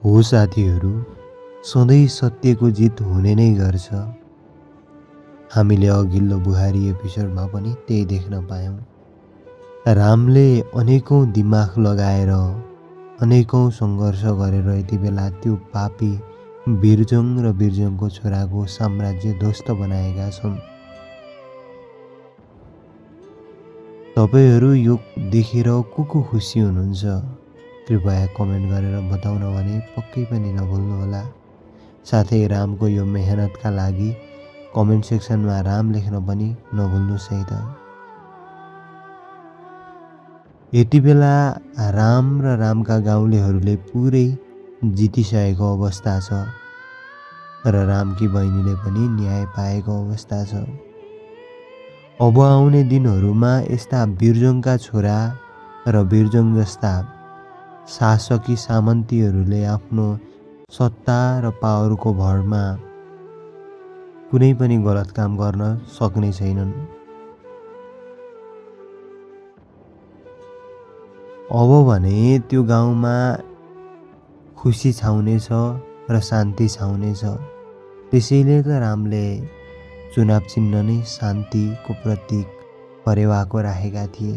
हो साथीहरू, सधैँ सत्यको जित हुने नै गर्छ। हामीले अघिल्लो बुहारी एपिसोडमा पनि त्यही देख्न पायौँ। रामले अनेकौँ दिमाग लगाएर अनेकौँ सङ्घर्ष गरेर यति बेला त्यो पापी बिरजङ र बिरजङको छोराको साम्राज्य ध्वस्त बनाएका छन्। तपाईहरू यो देखेर को खुसी हुनुहुन्छ? कृपया कमेन्ट गरेर बताउन भने पक्कै पनि नभुल्नुहोला। साथै रामको यो मेहनतका लागि कमेन्ट सेक्सनमा राम लेख्न पनि नभुल्नुहोस् है त। यति बेला राम र रामका गाउँलेहरूले पुरै जितिसकेको अवस्था छ र रामकी बहिनीले पनि न्याय पाएको अवस्था छ। अब आउने दिनहरूमा यस्ता बिरजङका छोरा र बिरजङ जस्ता शासकी सामन्तीहरूले आफ्नो सत्ता र पावरको भरमा कुनै पनि गलत काम गर्न सक्ने छैनन्। अब भने त्यो गाउँमा खुसी छाउनेछ र शान्ति छाउनेछ। त्यसैले त रामले चुनाव चिन्ह नै शान्तिको प्रतीक परेवाको राखेका थिए।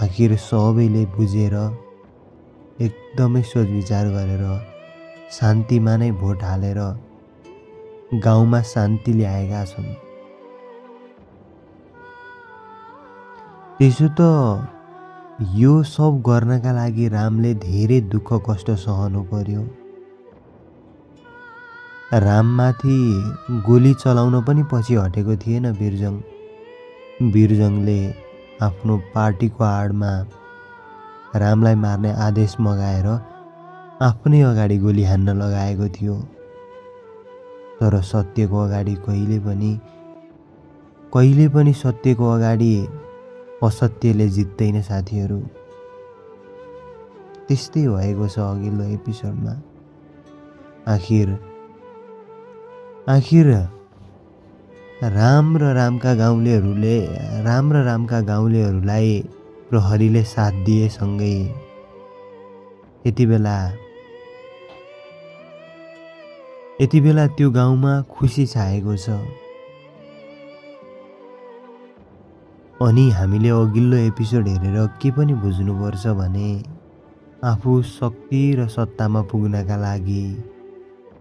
आखिर सबैले बुझेर एकदमै सोच विचार गरेर शान्तिमा नै भोट हालेर गाउँमा शान्ति ल्याएका छन्। त्यसो त यो सब गर्नका लागि रामले धेरै दुःख कष्ट सहनु पर्यो। राममाथि गोली चलाउन पनि पछि हटेको थिएन बिरजङ। बिरजङले आफ्नो पार्टीको आडमा रामलाई मार्ने आदेश मगाएर आफ्नै अगाडि गोली हान्न लगाएको थियो। तर सत्यको अगाडि कहिले पनि सत्यको अगाडि असत्यले जित्दैन साथीहरू। त्यस्तै भएको छ अघिल्लो एपिसोडमा। आखिर राम र रामका गाउँलेहरूलाई प्रहरीले साथ दिएसँगै यति बेला त्यो गाउँमा खुसी छाएको छ। अनि हामीले अघिल्लो एपिसोड हेरेर के पनि बुझ्नुपर्छ भने आफू शक्ति र सत्तामा पुग्नका लागि,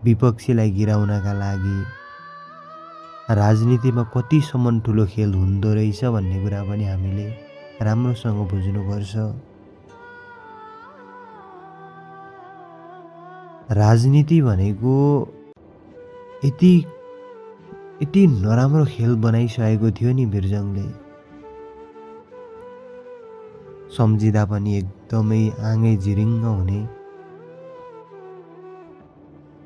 विपक्षीलाई गिराउनका लागि राजनीतिमा कतिसम्म ठुलो खेल हुँदो रहेछ भन्ने कुरा पनि हामीले राम्रोसँग बुझ्नुपर्छ। राजनीति भनेको यति नराम्रो खेल बनाइसकेको थियो नि बिरजङले। सम्झिँदा पनि एकदमै आँगै जिरिङ्ग हुने।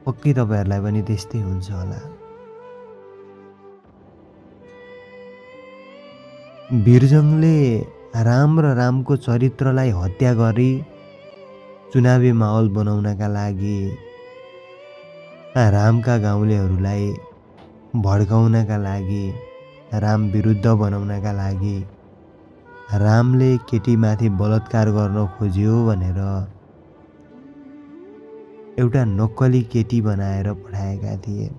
पक्कै तपाईहरूलाई पनि त्यस्तै हुन्छ होला। बिरजङले राम र रामको चरित्रलाई हत्या गरी चुनावी माहौल बनाउनका लागि, रामका गाउँलेहरूलाई भड्काउनका लागि, राम विरुद्ध बनाउनका लागि, रामले केटीमाथि बलात्कार गर्न खोज्यो भनेर एउटा नक्कली केटी बनाएर पठाएका थिए।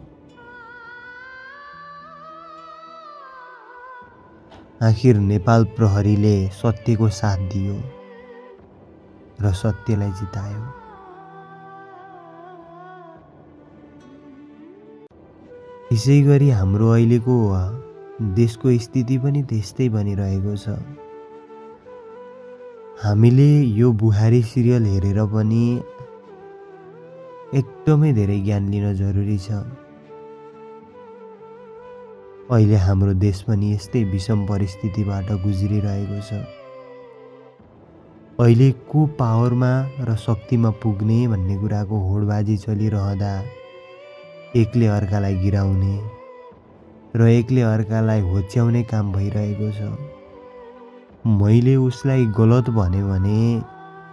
आखिर नेपाल प्रहरीले सत्यको साथ दियो र सत्यलाई जितायो। यसै गरी हाम्रो अहिलेको देशको स्थिति पनि त्यस्तै बनिरहेको छ। हामीले यो बुहारी सिरियल हेरेर पनि एकदमै धेरै ज्ञान लिन जरुरी छ। अहिले हाम्रो देश पनि यस्तै विषम परिस्थितिबाट गुज्रिरहेको छ। अहिले को पावरमा र शक्तिमा पुग्ने भन्ने कुराको होडबाजी चलिरहँदा एकले अर्कालाई गिराउने र एकले अर्कालाई होच्याउने काम भइरहेको छ। मैले उसलाई गलत भने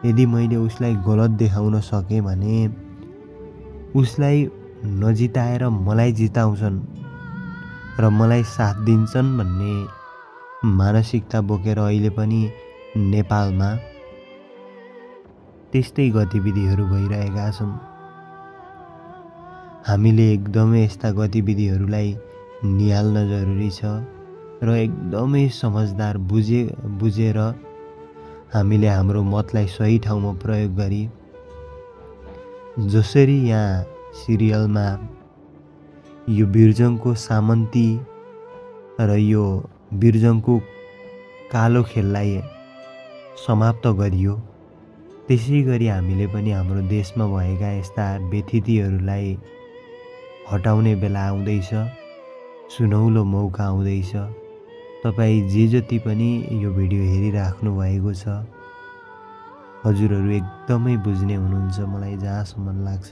यदि मैले उसलाई गलत देखाउन सकेँ भने उसलाई नजिताएर मलाई जिताउँछन् र मलाई साथ दिन्छन् भन्ने मानसिकता बोकेर अहिले पनि नेपालमा त्यस्तै गतिविधिहरू भइरहेका छन्। हामीले एकदमै यस्ता गतिविधिहरूलाई निहाल्न जरुरी छ र एकदमै समझदार बुझेर हामीले हाम्रो मतलाई सही ठाउँमा प्रयोग गरी जसरी यहाँ सिरियलमा यो बिर्जङको सामन्ती र यो बिर्जङको कालो खेललाई समाप्त गरियो, त्यसै गरी हामीले पनि हाम्रो देशमा भएका यस्ता व्यथितिहरूलाई हटाउने बेला आउँदैछ। सुनौलो मौका आउँदैछ। तपाईँ जे जति पनि यो भिडियो हेरिराख्नु भएको छ, हजुरहरू एकदमै बुझ्ने हुनुहुन्छ मलाई जहाँसम्म लाग्छ,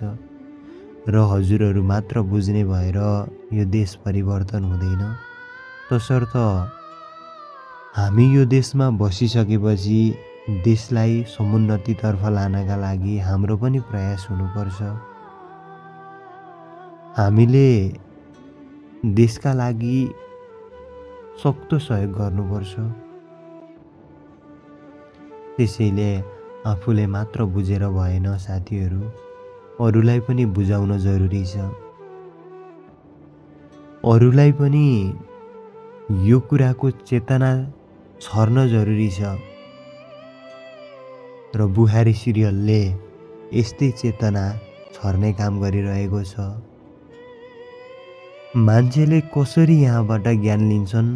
र हजुरहरू मात्र बुझ्ने भएर यो देश परिवर्तन हुँदैन। तसर्थ हामी यो देशमा बसिसकेपछि देशलाई समुन्नतितर्फ लानका लागि हाम्रो पनि प्रयास हुनुपर्छ। हामीले देशका लागि सक्दो सहयोग गर्नुपर्छ। त्यसैले आफूले मात्र बुझेर भएन साथीहरू, अरूलाई पनि बुझाउन जरुरी छ। अरूलाई पनि यो कुराको चेतना छर्न जरुरी छ र बुहारी सिरियलले यस्तै चेतना छर्ने काम गरिरहेको छ। मान्छेले कसरी यहाँबाट ज्ञान लिन्छन्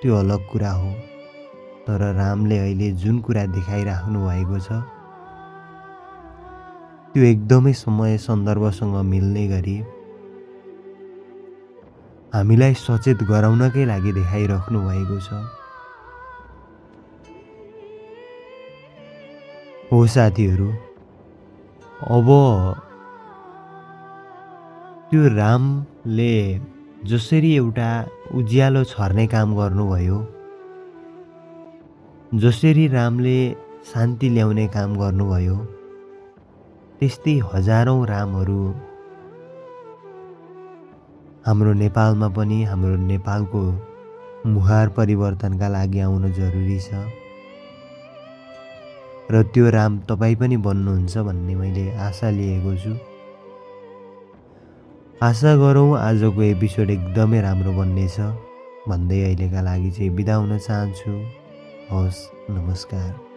त्यो अलग कुरा हो, तर रामले अहिले जुन कुरा देखाइराख्नु भएको छ त्यो एकदमै समय सन्दर्भसँग मिल्ने गरी हामीलाई सचेत गराउनकै लागि देखाइराख्नु भएको छ। हो साथीहरू, अब त्यो रामले जसरी एउटा उज्यालो छर्ने काम गर्नुभयो, जसरी रामले शान्ति ल्याउने काम गर्नुभयो, त्यस्तै हजारौं रामहरू हाम्रो नेपालमा पनि हाम्रो नेपालको मुहार परिवर्तनका लागि आउन जरुरी छ र त्यो राम तपाईँ पनि बन्नुहुन्छ भन्ने मैले आशा लिएको छु। आशा गरौँ आजको एपिसोड एकदमै राम्रो बन्नेछ भन्दै अहिलेका लागि चाहिँ बिदा हुन चाहन्छु। हवस्, नमस्कार।